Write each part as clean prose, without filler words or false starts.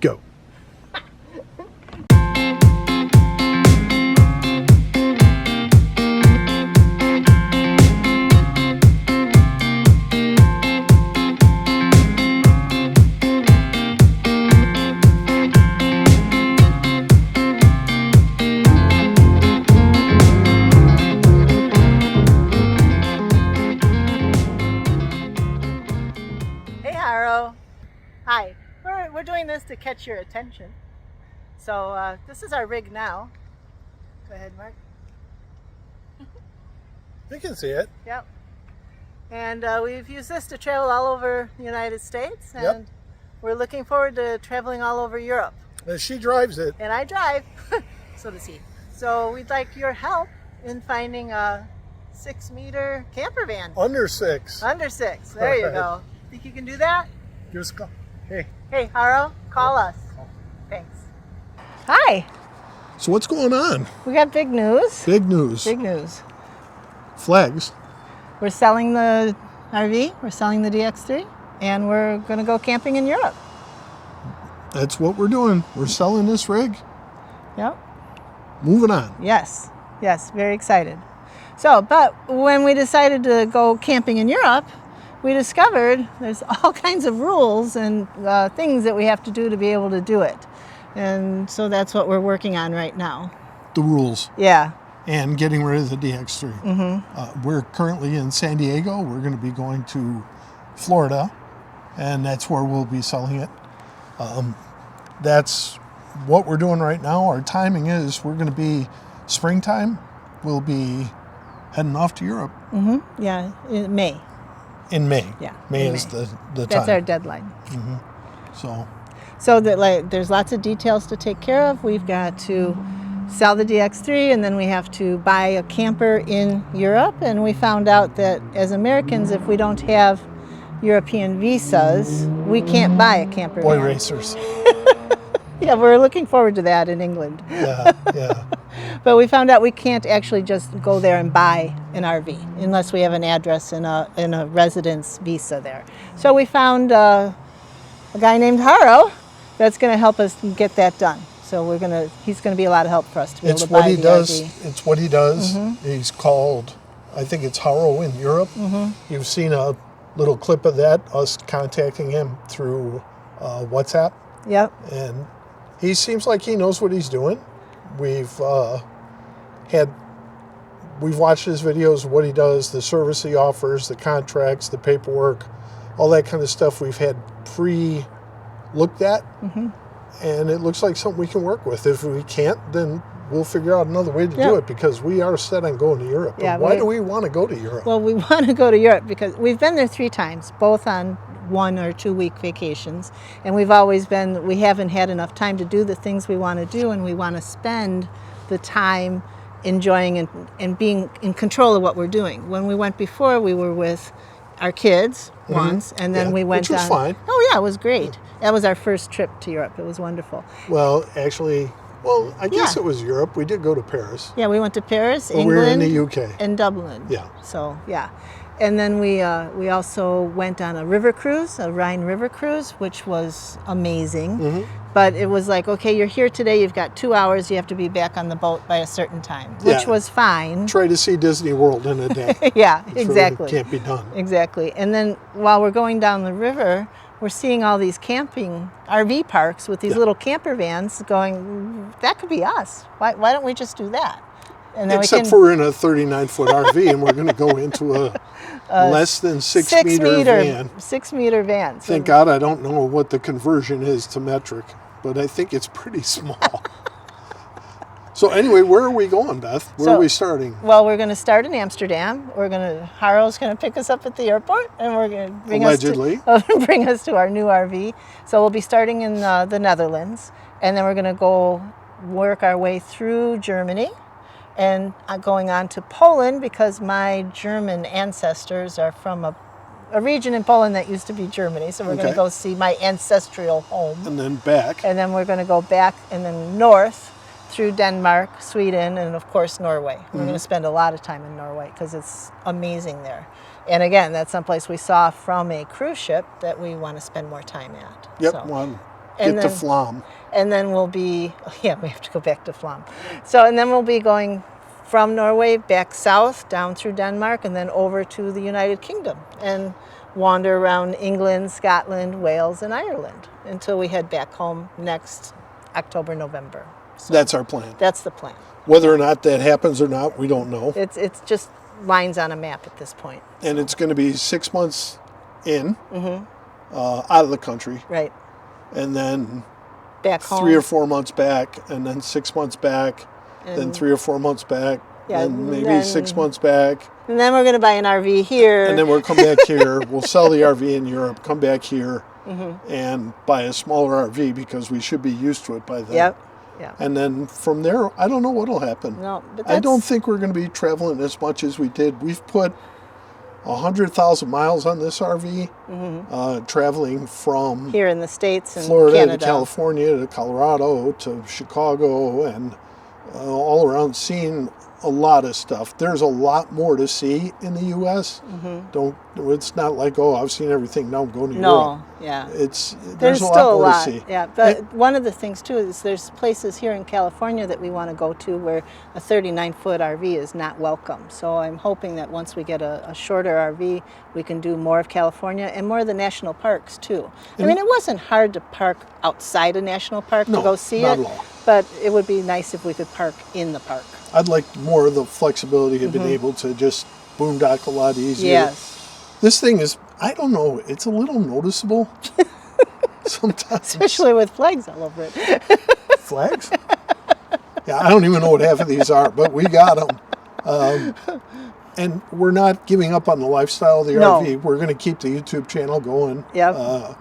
go. Hey Harro. Hi. We're doing this to catch your attention. So this is our rig now. Go ahead, Mark. You can see it. Yep. And we've used this to travel all over the United States, and Yep. we're looking forward to traveling all over Europe. She drives it. And I drive, so does he. So we'd like your help in finding a 6-meter camper van. Under 6. Under 6. There you go. Think you can do that? Give us a call. Hey. Hey, Harro, call us. Thanks. Hi. So what's going on? We got big news. Big news. Big news. Flags. We're selling the RV, we're selling the DX3, and we're going to go camping in Europe. That's what we're doing. We're selling this rig. Yep. Moving on. Yes. Yes, very excited. So, but when we decided to go camping in Europe, we discovered there's all kinds of rules and things that we have to do to be able to do it. And so that's what we're working on right now. The rules. Yeah. And getting rid of the DX3. Mm-hmm. We're currently in San Diego. We're going to be going to Florida, and that's where we'll be selling it. That's what we're doing right now. Our timing is we're going to be springtime. We'll be heading off to Europe. Mm-hmm. Yeah, in May. In May. Yeah. May in is May. the That's time. our deadline. So that there's lots of details to take care of. We've got to sell the DX3, and then we have to buy a camper in Europe. And we found out that as Americans, if we don't have European visas, we can't buy a camper boy van. racers. Yeah, we're looking forward to that in England. Yeah. But we found out we can't actually just go there and buy an RV unless we have an address and a residence visa there. So we found a guy named Harro that's going to help us get that done. So he's going to be a lot of help for us to be able to buy the RV. It's what he does. He's called, I think it's Harro in Europe. You've seen a little clip of that, us contacting him through WhatsApp. Yep. And he seems like he knows what he's doing. We've watched his videos, what he does, the service he offers, the contracts, the paperwork, all that kind of stuff we've had pre-looked at. And it looks like something we can work with. If we can't, then we'll figure out another way to do it, because we are set on going to Europe. Yeah, why do we want to go to Europe? Well, we want to go to Europe because we've been there 3 times, both on 1 or 2 week vacations. And we haven't had enough time to do the things we want to do, and we want to spend the time enjoying and being in control of what we're doing. When we went before, we were with our kids once, and then we went which was fine. Oh yeah, it was great. That was our first trip to Europe. It was wonderful. Well, actually, I guess it was Europe. We did go to Paris. Yeah, we went to Paris, But England, we were in the UK. and Dublin. Yeah. So yeah, and then we also went on a river cruise, a Rhine river cruise, which was amazing. But it was like, okay, you're here today. You've got 2 hours. You have to be back on the boat by a certain time, which was fine. Try to see Disney World in a day. Yeah, It exactly. can't be done. Exactly. And then while we're going down the river, we're seeing all these camping RV parks with these little camper vans going, that could be us. Why don't we just do that? And then Except for we're in a 39-foot RV and we're going to go into a less than 6-meter van. 6-meter van. So Thank God I don't know what the conversion is to metric, but I think it's pretty small. So anyway, where are we going, Beth? Where are we starting? Well, we're going to start in Amsterdam. Harro's going to pick us up at the airport, and we're going to bring us to our new RV. So we'll be starting in the Netherlands, and then we're going to go work our way through Germany, and going on to Poland, because my German ancestors are from a region in Poland that used to be Germany. So we're going to go see my ancestral home. And then back. And then we're going to go back and then north through Denmark, Sweden, and of course Norway. We're going to spend a lot of time in Norway because it's amazing there. And again, that's someplace we saw from a cruise ship that we want to spend more time at. Yep, So. one. get to Flom. And then we'll be, we have to go back to Flom. So, and then we'll be going from Norway back south, down through Denmark, and then over to the United Kingdom and wander around England, Scotland, Wales, and Ireland until we head back home next October, November. So that's our plan. That's the plan. Whether or not that happens or not, we don't know. It's just lines on a map at this point. And it's going to be 6 months in, out of the country. Right. And then back home. 3 or 4 months back, and then 6 months back, then 3 or 4 months back, and maybe 6 months back. And then we're going to buy an RV here. And then we'll come back here. We'll sell the RV in Europe, come back here, and buy a smaller RV because we should be used to it by then. Yep. Yeah. And then from there, I don't know what will happen. No, but I don't think we're going to be traveling as much as we did. We've put 100,000 miles on this RV, traveling from here in the States and Florida Canada to California to Colorado to Chicago and all around, seeing a lot of stuff. There's a lot more to see in the U.S. It's not like, oh, I've seen everything, now I'm going to Europe. Yeah. There's a lot more to see. Yeah, but one of the things too is there's places here in California that we want to go to where a 39-foot RV is not welcome. So I'm hoping that once we get a shorter RV, we can do more of California and more of the national parks too. I mean, it wasn't hard to park outside a national park to go see it, but it would be nice if we could park in the park. I'd like more of the flexibility of being able to just boondock a lot easier. Yes. This thing is, I don't know, it's a little noticeable sometimes. Especially with flags all over it. Flags? Yeah, I don't even know what half of these are, but we got them. And we're not giving up on the lifestyle of the RV. We're going to keep the YouTube channel going. Yep.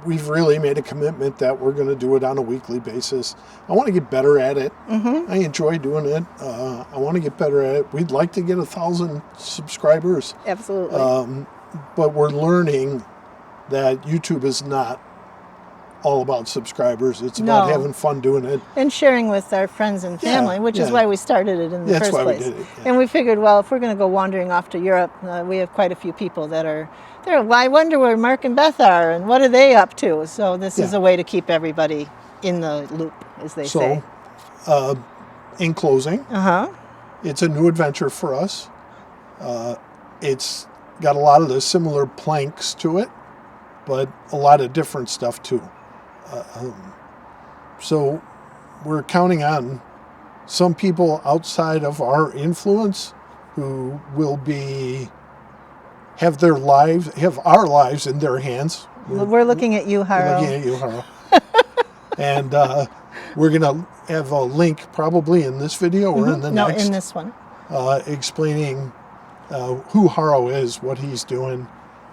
We've really made a commitment that we're going to do it on a weekly basis. I want to get better at it. I enjoy doing it. I want to get better at it. We'd like to get 1,000 subscribers. Absolutely. But we're learning that YouTube is not all about subscribers. It's about having fun doing it. And sharing with our friends and family, which is why we started it in the first place. We did it. And we figured, well, if we're going to go wandering off to Europe, we have quite a few people that are there. Well, I wonder where Mark and Beth are and what are they up to? So this is a way to keep everybody in the loop, as they say. So, in closing, it's a new adventure for us. It's got a lot of the similar planks to it, but a lot of different stuff too. So we're counting on some people outside of our influence who will have our lives in their hands. We're looking at you, Harro. We're looking at you, Harro. And we're going to have a link probably in this video or in the next. No, in this one. Explaining who Harro is, what he's doing.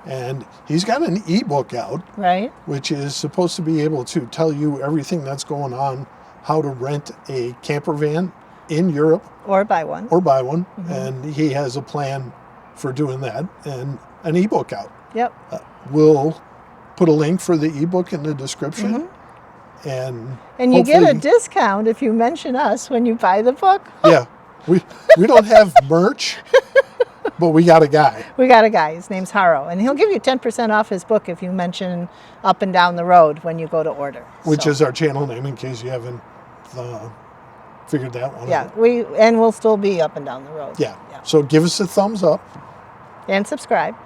And he's got an ebook out, right, which is supposed to be able to tell you everything that's going on, how to rent a camper van in Europe. Or buy one. And he has a plan for doing that and an ebook out. Yep. We'll put a link for the ebook in the description. And you get a discount if you mention us when you buy the book. Yeah. We don't have merch. But we got a guy. His name's Harro. And he'll give you 10% off his book if you mention Up and Down the Road when you go to order. Which is our channel name, in case you haven't figured that one out. Yeah, we'll still be Up and Down the Road. Yeah. So give us a thumbs up. And subscribe.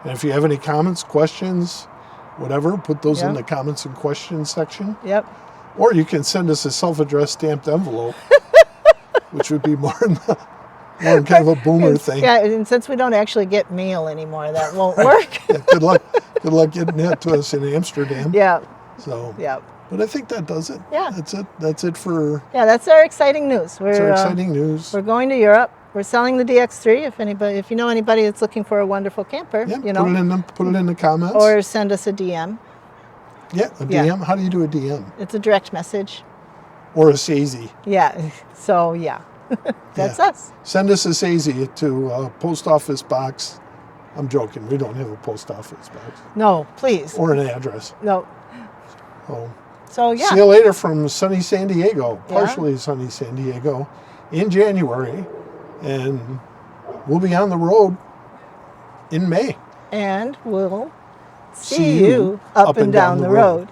And if you have any comments, questions, whatever, put those in the comments and questions section. Yep. Or you can send us a self-addressed stamped envelope, which would be more kind of a boomer thing. Yeah, and since we don't actually get mail anymore, that won't work. Yeah, good luck getting that to us in Amsterdam. Yeah. So. Yeah. But I think that does it. Yeah. That's it for. Yeah, that's our exciting news. That's our exciting news. We're going to Europe. We're selling the DX3. If you know anybody that's looking for a wonderful camper, put it in the comments. Or send us a DM. Yeah, a DM. Yeah. How do you do a DM? It's a direct message. Or a SAISY. Yeah. So that's us. Send us a SAISY to post office box. I'm joking. We don't have a post office box. No, please. Or an address. No. So See you later from sunny San Diego, partially sunny San Diego, in January, and we'll be on the road in May. And we'll see you up and down the road.